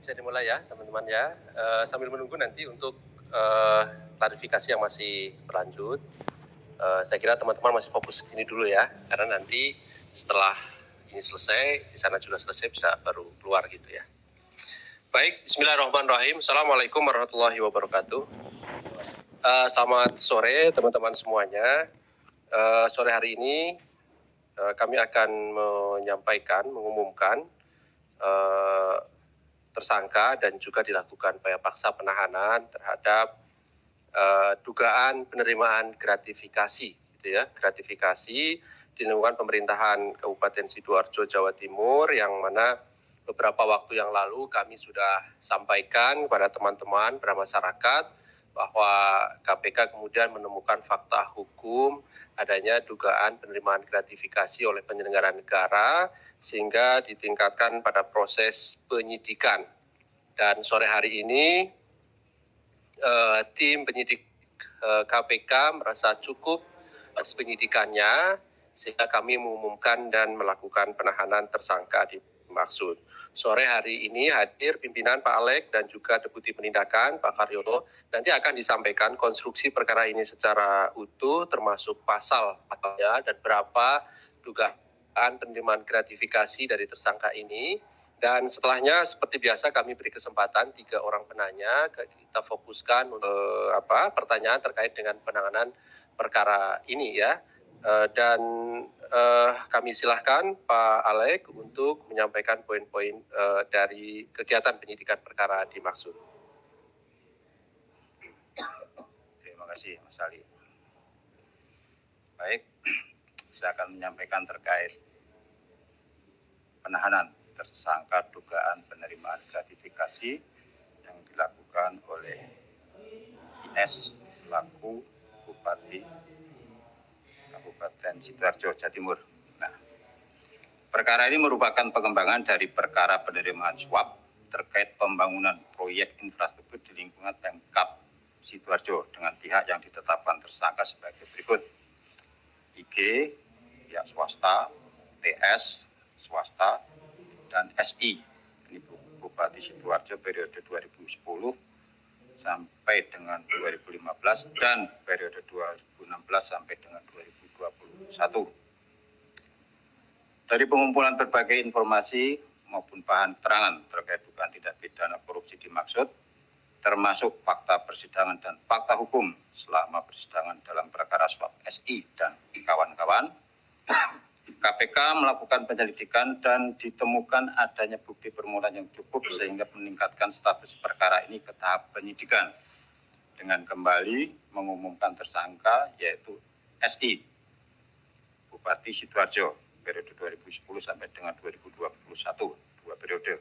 bisa dimulai ya teman-teman ya. Sambil menunggu nanti untuk klarifikasi yang masih berlanjut. Saya kira teman-teman masih fokus ke sini dulu ya, karena nanti setelah ini selesai, di sana juga selesai bisa baru keluar gitu ya. Baik, bismillahirrahmanirrahim. Assalamualaikum warahmatullahi wabarakatuh. Selamat sore teman-teman semuanya. Sore hari ini kami akan mengumumkan tersangka dan juga dilakukan upaya paksa penahanan terhadap dugaan penerimaan gratifikasi, gitu ya, gratifikasi di lingkungan pemerintahan Kabupaten Sidoarjo, Jawa Timur, yang mana beberapa waktu yang lalu kami sudah sampaikan kepada teman-teman bermasyarakat bahwa KPK kemudian menemukan fakta hukum adanya dugaan penerimaan gratifikasi oleh penyelenggara negara sehingga ditingkatkan pada proses penyidikan. Dan sore hari ini tim penyidik KPK merasa cukup penyidikannya sehingga kami mengumumkan dan melakukan penahanan tersangka dimaksud. Sore hari ini hadir pimpinan Pak Alek dan juga Deputi Penindakan Pak Karyoto. Nanti akan disampaikan konstruksi perkara ini secara utuh termasuk pasalnya dan berapa dugaan penerimaan gratifikasi dari tersangka ini. Dan setelahnya seperti biasa kami beri kesempatan 3 orang penanya, kita fokuskan pertanyaan terkait dengan penanganan perkara ini ya. Dan kami silahkan Pak Alek untuk menyampaikan poin-poin dari kegiatan penyidikan perkara dimaksud. Terima kasih Mas Ali. Baik, saya akan menyampaikan terkait penahanan tersangka dugaan penerimaan gratifikasi yang dilakukan oleh IS selaku Bupati Kabupaten Sidoarjo, Jawa Timur. Nah, perkara ini merupakan pengembangan dari perkara penerimaan suap terkait pembangunan proyek infrastruktur di lingkungan Pemkab Sidoarjo dengan pihak yang ditetapkan tersangka sebagai berikut: IG, pihak swasta, TS, swasta, dan SI, ini Bupati Sidoarjo periode 2010 sampai dengan 2015 dan periode 2016 sampai dengan 2021. Dari pengumpulan berbagai informasi maupun bahan keterangan terkait dugaan tindak pidana korupsi dimaksud, termasuk fakta persidangan dan fakta hukum selama persidangan dalam perkara suap SI dan kawan-kawan, KPK melakukan penyelidikan dan ditemukan adanya bukti permulaan yang cukup sehingga meningkatkan status perkara ini ke tahap penyidikan dengan kembali mengumumkan tersangka yaitu SI, Bupati Sidoarjo periode 2010 sampai dengan 2021, 2 periode.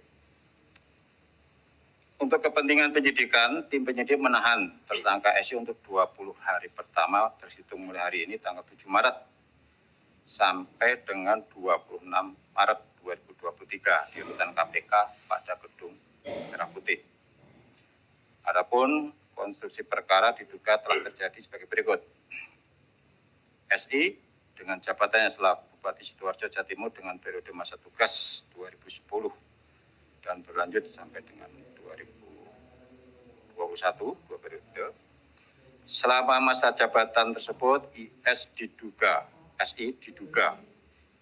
Untuk kepentingan penyidikan, tim penyidik menahan tersangka SI untuk 20 hari pertama terhitung mulai hari ini tanggal 7 Maret sampai dengan 26 Maret 2023 di rutan KPK pada Gedung Merah Putih. Adapun konstruksi perkara diduga telah terjadi sebagai berikut: SI dengan jabatannya selaku Bupati Sidoarjo, Jawa Timur dengan periode masa tugas 2010 dan berlanjut sampai dengan 2021, 2 periode. Selama masa jabatan tersebut, SI diduga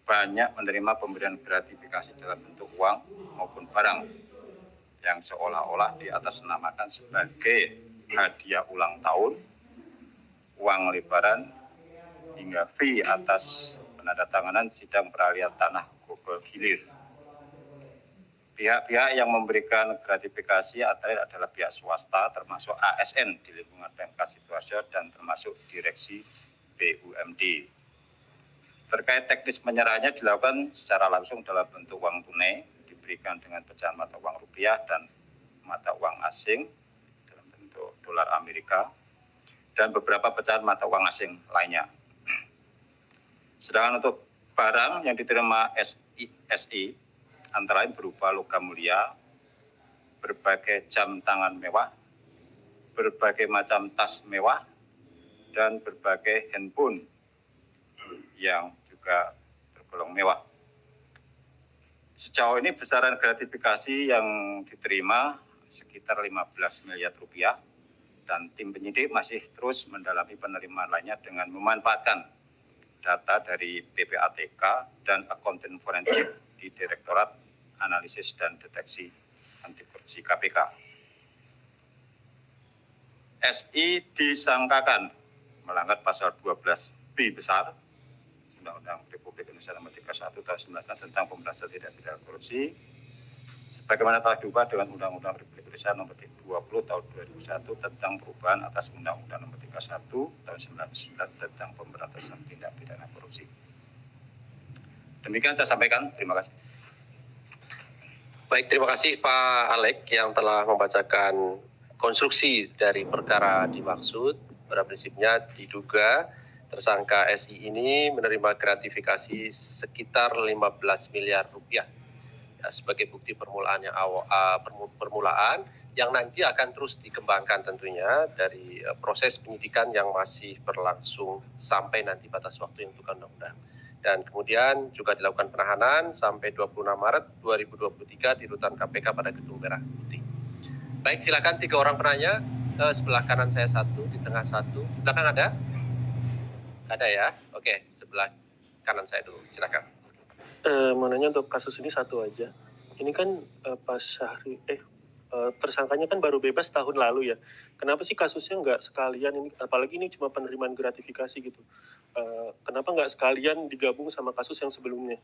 banyak menerima pemberian gratifikasi dalam bentuk uang maupun barang yang seolah-olah diatasnamakan sebagai hadiah ulang tahun, uang lebaran, hingga fee atas penandatanganan sidang peralihan tanah Gogol Gilir. Pihak-pihak yang memberikan gratifikasi adalah pihak swasta termasuk ASN di lingkungan Pemkab Sidoarjo dan termasuk direksi BUMD. Terkait teknis penyerahannya dilakukan secara langsung dalam bentuk uang tunai, diberikan dengan pecahan mata uang rupiah dan mata uang asing dalam bentuk dolar Amerika, dan beberapa pecahan mata uang asing lainnya. Sedangkan untuk barang yang diterima SI antara lain berupa logam mulia, berbagai jam tangan mewah, berbagai macam tas mewah, dan berbagai handphone yang juga tergolong mewah. Sejauh ini besaran gratifikasi yang diterima sekitar 15 miliar rupiah dan tim penyidik masih terus mendalami penerimaan lainnya dengan memanfaatkan data dari PPATK dan akuntan forensik di Direktorat Analisis dan Deteksi Anti Korupsi KPK. SI disangkakan melanggar pasal 12B besar Undang-Undang Republik Indonesia Nomor 31 Tahun 1999 tentang pemberantasan tindak pidana korupsi sebagaimana telah diubah dengan Undang-Undang Republik Indonesia Nomor 20 Tahun 2001 tentang perubahan atas Undang-Undang Nomor 31 Tahun 1999 tentang pemberantasan tindak pidana korupsi. Demikian saya sampaikan. Terima kasih. Baik, terima kasih Pak Alek yang telah membacakan konstruksi dari perkara dimaksud. Pada prinsipnya diduga tersangka SI ini menerima gratifikasi sekitar 15 miliar rupiah ya, sebagai bukti permulaan yang nanti akan terus dikembangkan tentunya dari proses penyidikan yang masih berlangsung sampai nanti batas waktu yang ditentukan undang-undang. Dan kemudian juga dilakukan penahanan sampai 26 Maret 2023 di rutan KPK pada Gedung Merah Putih. Baik, silakan 3 orang penanya. Sebelah kanan saya 1, di tengah 1. Di belakang ada? Ada ya? Oke, sebelah kanan saya dulu. Silakan. Mau nanya untuk kasus ini satu aja. Ini kan pas Syahri, tersangkanya kan baru bebas tahun lalu ya. Kenapa sih kasusnya nggak sekalian ini? Apalagi ini cuma penerimaan gratifikasi gitu. Kenapa nggak sekalian digabung sama kasus yang sebelumnya?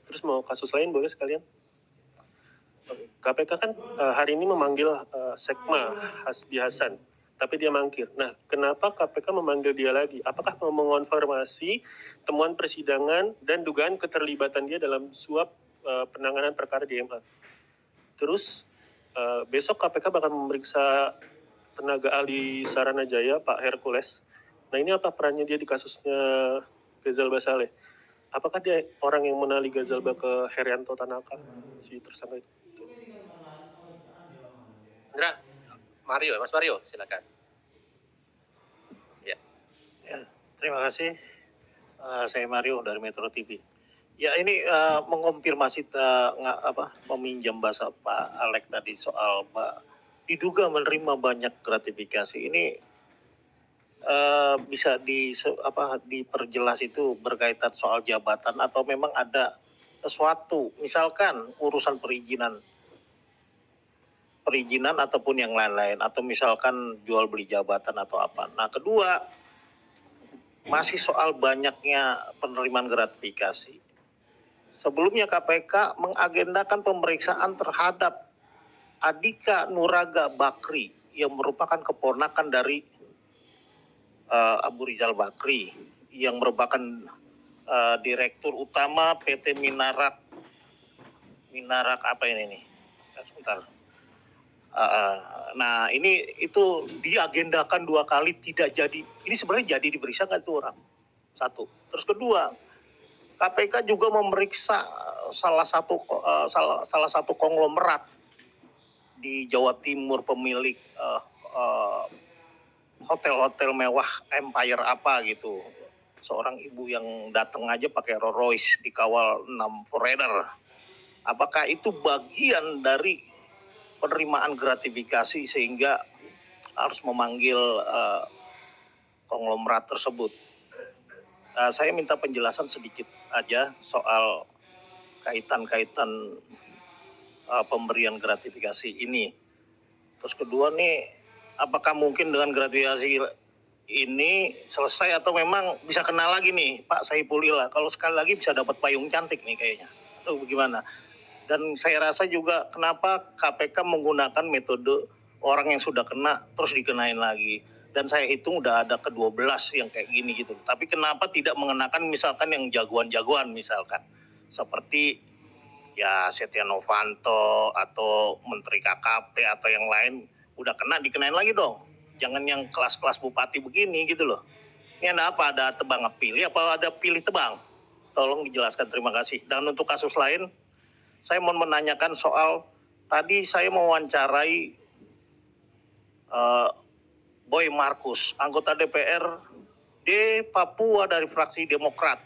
Terus mau kasus lain boleh sekalian? KPK kan hari ini memanggil Sekma Hasbi Hasan, tapi dia mangkir. Nah, kenapa KPK memanggil dia lagi? Apakah mau mengonfirmasi temuan persidangan dan dugaan keterlibatan dia dalam suap penanganan perkara di MA? Terus besok KPK bakal memeriksa tenaga ahli Saranajaya, Pak Hercules. Nah, ini apa perannya dia di kasusnya Ghazalba Saleh? Apakah dia orang yang menali Ghazalba ke Herianto Tanaka, si tersangka itu? Indra, Mas Mario, silakan. Ya, terima kasih. Saya Mario dari Metro TV. Ya, ini mengonfirmasi meminjam bahasa Pak Alek tadi soal diduga menerima banyak gratifikasi. Ini bisa diperjelas itu berkaitan soal jabatan atau memang ada sesuatu, misalkan urusan perizinan ataupun yang lain-lain, atau misalkan jual beli jabatan atau apa. Nah, kedua, masih soal banyaknya penerimaan gratifikasi. Sebelumnya KPK mengagendakan pemeriksaan terhadap Andika Nuraga Bakri yang merupakan keponakan dari Abu Rizal Bakri yang merupakan Direktur Utama PT Minarak apa ini nih? Sebentar. Nah, itu diagendakan 2 kali tidak jadi. Ini sebenarnya jadi diperiksa nggak itu orang? 1. Terus kedua, KPK juga memeriksa salah satu konglomerat di Jawa Timur pemilik hotel-hotel mewah Empire apa gitu. Seorang ibu yang datang aja pakai Rolls Royce dikawal 6 foreigner. Apakah itu bagian dari penerimaan gratifikasi sehingga harus memanggil konglomerat tersebut? Saya minta penjelasan sedikit aja soal kaitan-kaitan pemberian gratifikasi ini. Terus kedua nih, apakah mungkin dengan gratifikasi ini selesai atau memang bisa kena lagi nih Pak Saifulillah? Kalau sekali lagi bisa dapat payung cantik nih kayaknya, atau bagaimana? Dan saya rasa juga kenapa KPK menggunakan metode orang yang sudah kena terus dikenain lagi. Dan saya hitung udah ada ke-12 yang kayak gini gitu. Tapi kenapa tidak mengenakan misalkan yang jagoan-jagoan misalkan. Seperti ya Setia Novanto atau Menteri KKP atau yang lain udah kena dikenain lagi dong. Jangan yang kelas-kelas bupati begini gitu loh. Ini ada apa? Ada tebang pilih apa ada pilih tebang? Tolong dijelaskan, terima kasih. Dan untuk kasus lain, saya mau menanyakan soal tadi saya mewawancarai Boy Markus, anggota DPR di Papua dari fraksi Demokrat.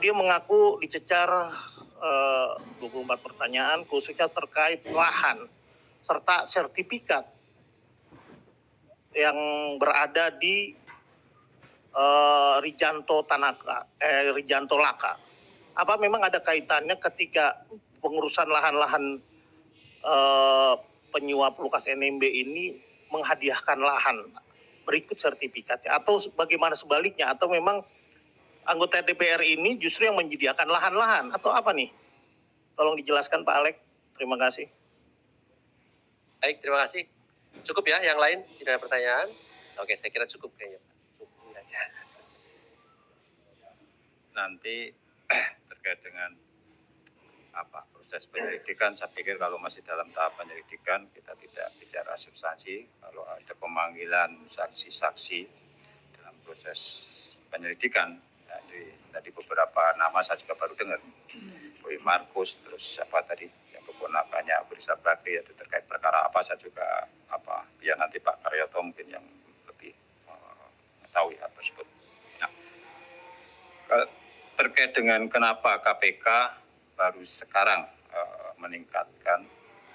Dia mengaku dicecar 24 pertanyaan khususnya terkait lahan serta sertifikat yang berada di Rijanto Laka. Apa memang ada kaitannya ketika pengurusan lahan-lahan penyuap Lukas NMB ini menghadiahkan lahan berikut sertifikatnya, atau bagaimana sebaliknya, atau memang anggota DPR ini justru yang menyediakan lahan-lahan, atau apa nih? Tolong dijelaskan Pak Alek. Terima kasih. Baik, terima kasih. Cukup ya, yang lain tidak ada pertanyaan? Oke, saya kira cukup kayaknya. Cukup aja. Nanti terkait dengan proses penyelidikan, saya pikir kalau masih dalam tahap penyelidikan kita tidak bicara substansi. Kalau ada pemanggilan saksi-saksi dalam proses penyelidikan, tadi beberapa nama saya juga baru dengar, Boy Markus, terus siapa tadi yang keponakannya Abu Rizal Bakri, itu terkait perkara apa saya juga ya nanti Pak Karyoto mungkin yang lebih mengetahui hal tersebut. Nah, terkait dengan kenapa KPK baru sekarang meningkatkan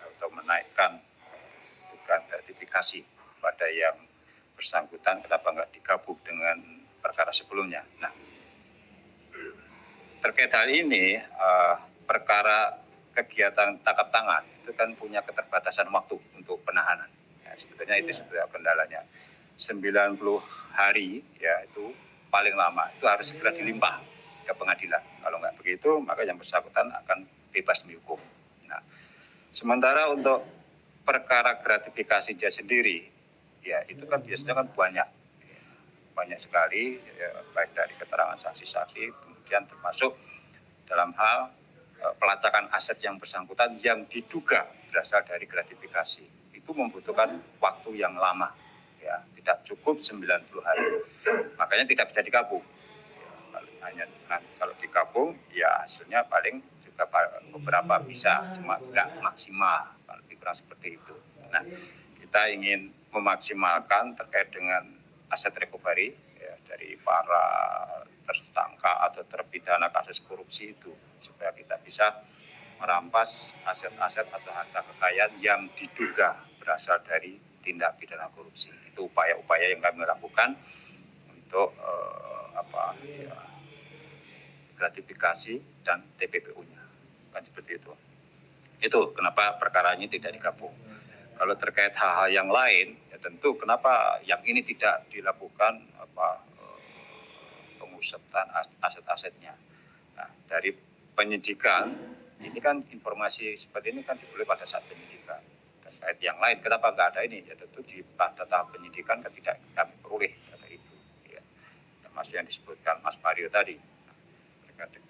atau menaikkan dugaan gratifikasi pada yang bersangkutan, kenapa nggak digabung dengan perkara sebelumnya. Nah, terkait hal ini, perkara kegiatan tangkap tangan itu kan punya keterbatasan waktu untuk penahanan. Ya, sebetulnya itu sebetulnya kendalanya. 90 hari ya itu paling lama, itu harus segera dilimpah ke pengadilan. Kalau nggak begitu, maka yang bersangkutan akan bebas demi hukum. Nah, sementara untuk perkara gratifikasi dia sendiri, ya itu kan biasanya kan banyak sekali, ya, baik dari keterangan saksi-saksi, kemudian termasuk dalam hal pelacakan aset yang bersangkutan yang diduga berasal dari gratifikasi. Itu membutuhkan waktu yang lama, ya tidak cukup 90 hari. Makanya tidak bisa digabung. Ya, kalau digabung, ya hasilnya paling juga beberapa bisa, cuma tidak maksimal, lebih kurang seperti itu. Nah, kita ingin memaksimalkan terkait dengan aset recovery ya, dari para tersangka atau terpidana kasus korupsi itu, supaya kita bisa merampas aset-aset atau harta kekayaan yang diduga berasal dari tindak pidana korupsi. Itu upaya-upaya yang kami lakukan untuk gratifikasi dan TPPU-nya, kan seperti itu. Itu kenapa perkara ini tidak digabung. Kalau terkait hal-hal yang lain, ya tentu kenapa yang ini tidak dilakukan pengusutan aset-asetnya. Nah, dari penyidikan, ini kan informasi seperti ini kan diperoleh pada saat penyidikan. Terkait yang lain, kenapa nggak ada ini? Ya tentu pada tahap penyidikan kan tidak kami peroleh data itu. Ya. Termasuk yang disebutkan Mas Mario tadi.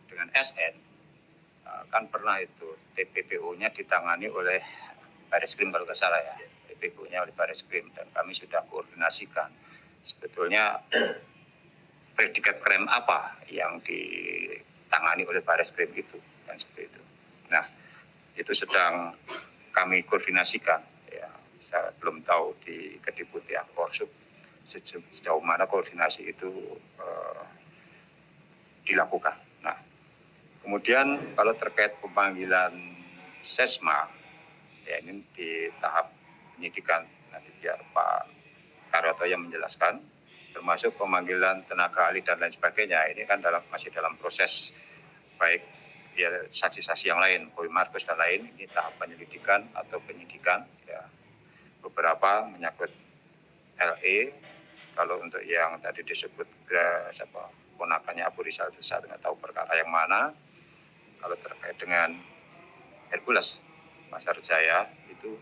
Dengan SN, kan pernah itu TPPU-nya ditangani oleh Bareskrim kalau nggak salah ya, TPPU-nya oleh Bareskrim, dan kami sudah koordinasikan sebetulnya predikat krim apa yang ditangani oleh Bareskrim itu, kan seperti itu. Nah, itu sedang kami koordinasikan. Ya, saya belum tahu di Kediputri Korsub sejauh mana koordinasi itu dilakukan. Nah, kemudian kalau terkait pemanggilan Sesma, ya ini di tahap penyidikan, nanti biar Pak Karyoto yang menjelaskan, termasuk pemanggilan tenaga ahli dan lain sebagainya. Ini kan masih dalam proses, baik ya saksi-saksi yang lain, Boy Markus dan lain, ini tahap penyelidikan atau penyidikan. Ya, beberapa menyangkut LE, kalau untuk yang tadi disebut ponakannya Abu Rizal, saya nggak tahu perkara yang mana. Kalau terkait dengan Hercules Pasar Jaya, itu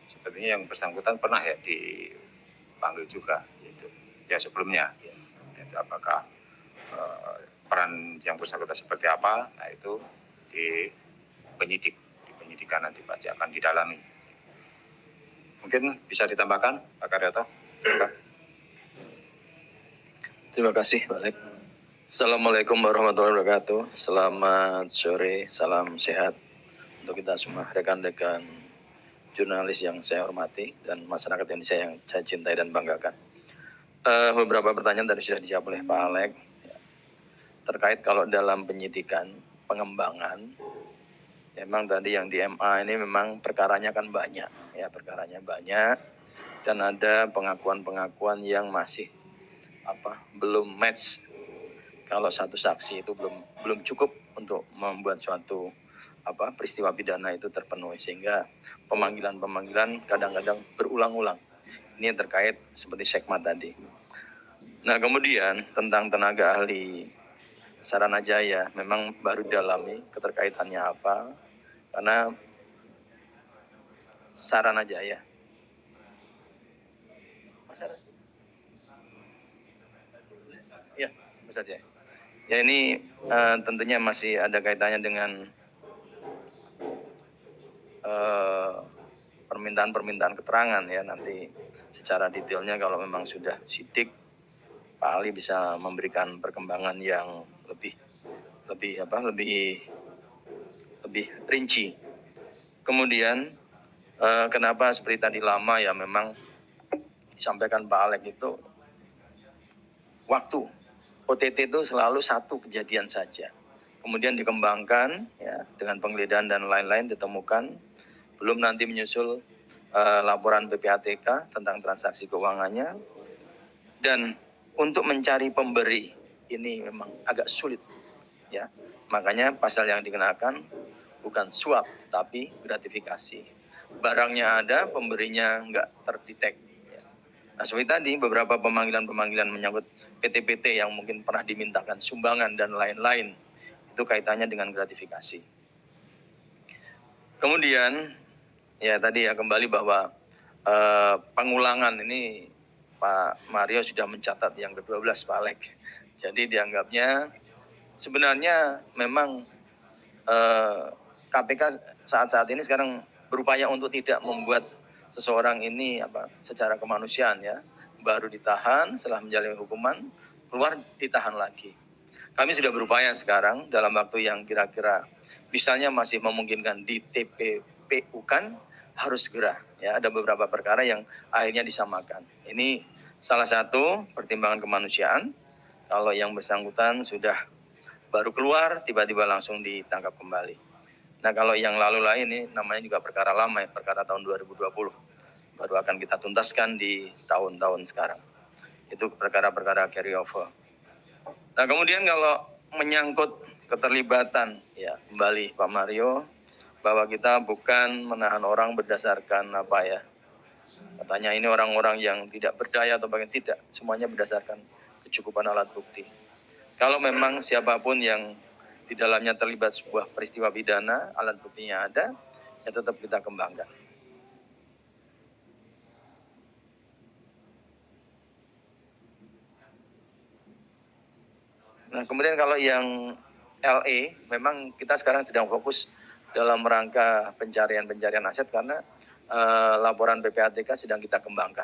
sepertinya yang bersangkutan pernah ya dipanggil juga, gitu. Ya sebelumnya. Itu apakah peran yang bersangkutan seperti apa? Nah itu di penyidikan nanti pasti akan didalami. Mungkin bisa ditambahkan Pak Karyoto? Terima kasih Pak Lek. Assalamualaikum warahmatullahi wabarakatuh. Selamat sore, salam sehat untuk kita semua, rekan-rekan jurnalis yang saya hormati dan masyarakat Indonesia yang saya cintai dan banggakan. Beberapa pertanyaan tadi sudah dijawab oleh Pak Alek. Terkait kalau dalam penyidikan, pengembangan, Memang tadi yang di MA ini memang perkaranya kan banyak, ya perkaranya banyak, dan ada pengakuan-pengakuan yang masih belum match. Kalau satu saksi itu belum cukup untuk membuat suatu peristiwa pidana itu terpenuhi, sehingga pemanggilan kadang-kadang berulang-ulang. Ini yang terkait seperti Sekma tadi. Nah, kemudian tentang tenaga ahli Saranajaya memang baru didalami keterkaitannya apa, karena Saranajaya. Ya, Mas Satya. Ya ini tentunya masih ada kaitannya dengan permintaan keterangan ya, nanti secara detailnya kalau memang sudah sidik, Pak Ali bisa memberikan perkembangan yang lebih rinci. Kemudian kenapa seperti tadi lama ya, memang disampaikan Pak Alek itu waktu OTT itu selalu satu kejadian saja. Kemudian dikembangkan ya dengan penggeledahan dan lain-lain, ditemukan, belum nanti menyusul laporan PPATK tentang transaksi keuangannya. Dan untuk mencari pemberi ini memang agak sulit ya. Makanya pasal yang dikenakan bukan suap tapi gratifikasi. Barangnya ada, pemberinya nggak terdetek. Ya. Nah, seperti tadi beberapa pemanggilan menyangkut PT-PT yang mungkin pernah dimintakan sumbangan dan lain-lain, itu kaitannya dengan gratifikasi. Kemudian ya tadi ya kembali bahwa pengulangan ini Pak Mario sudah mencatat yang ke-12 Pak Alek. Jadi dianggapnya sebenarnya memang KPK saat ini sekarang berupaya untuk tidak membuat seseorang ini secara kemanusiaan ya, baru ditahan setelah menjalani hukuman, keluar ditahan lagi. Kami sudah berupaya sekarang dalam waktu yang kira-kira misalnya masih memungkinkan di TPPU kan, harus segera ya, ada beberapa perkara yang akhirnya disamakan. Ini salah satu pertimbangan kemanusiaan. Kalau yang bersangkutan sudah baru keluar tiba-tiba langsung ditangkap kembali. Nah, kalau yang lalu lain ini namanya juga perkara lama ya, perkara tahun 2020. Baru akan kita tuntaskan di tahun-tahun sekarang. Itu perkara-perkara carry over. Nah, kemudian kalau menyangkut keterlibatan ya, kembali Pak Mario, bahwa kita bukan menahan orang berdasarkan katanya ini orang-orang yang tidak berdaya atau bagian, tidak, semuanya berdasarkan kecukupan alat bukti. Kalau memang siapapun yang di dalamnya terlibat sebuah peristiwa pidana, alat buktinya ada, ya tetap kita kembangkan. Nah, kemudian kalau yang LE, memang kita sekarang sedang fokus dalam rangka pencarian aset karena laporan PPATK sedang kita kembangkan.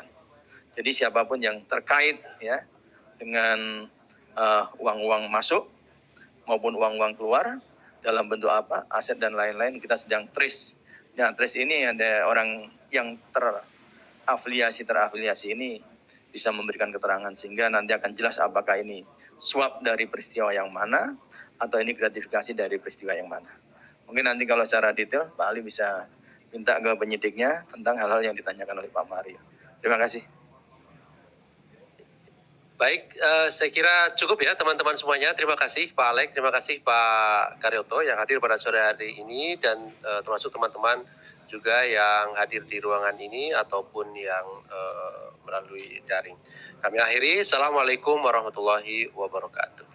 Jadi siapapun yang terkait ya dengan uang-uang masuk maupun uang-uang keluar dalam bentuk apa, aset dan lain-lain, kita sedang trace. Nah, trace ini ada orang yang terafiliasi ini bisa memberikan keterangan sehingga nanti akan jelas apakah ini suap dari peristiwa yang mana atau ini gratifikasi dari peristiwa yang mana. Mungkin nanti kalau secara detail Pak Ali bisa minta ke penyidiknya tentang hal-hal yang ditanyakan oleh Pak Mario. Terima kasih. Baik, saya kira cukup ya teman-teman semuanya. Terima kasih Pak Alek, terima kasih Pak Karyoto yang hadir pada sore hari ini, dan termasuk teman-teman juga yang hadir di ruangan ini ataupun yang melalui daring. Kami akhiri, Assalamualaikum warahmatullahi wabarakatuh.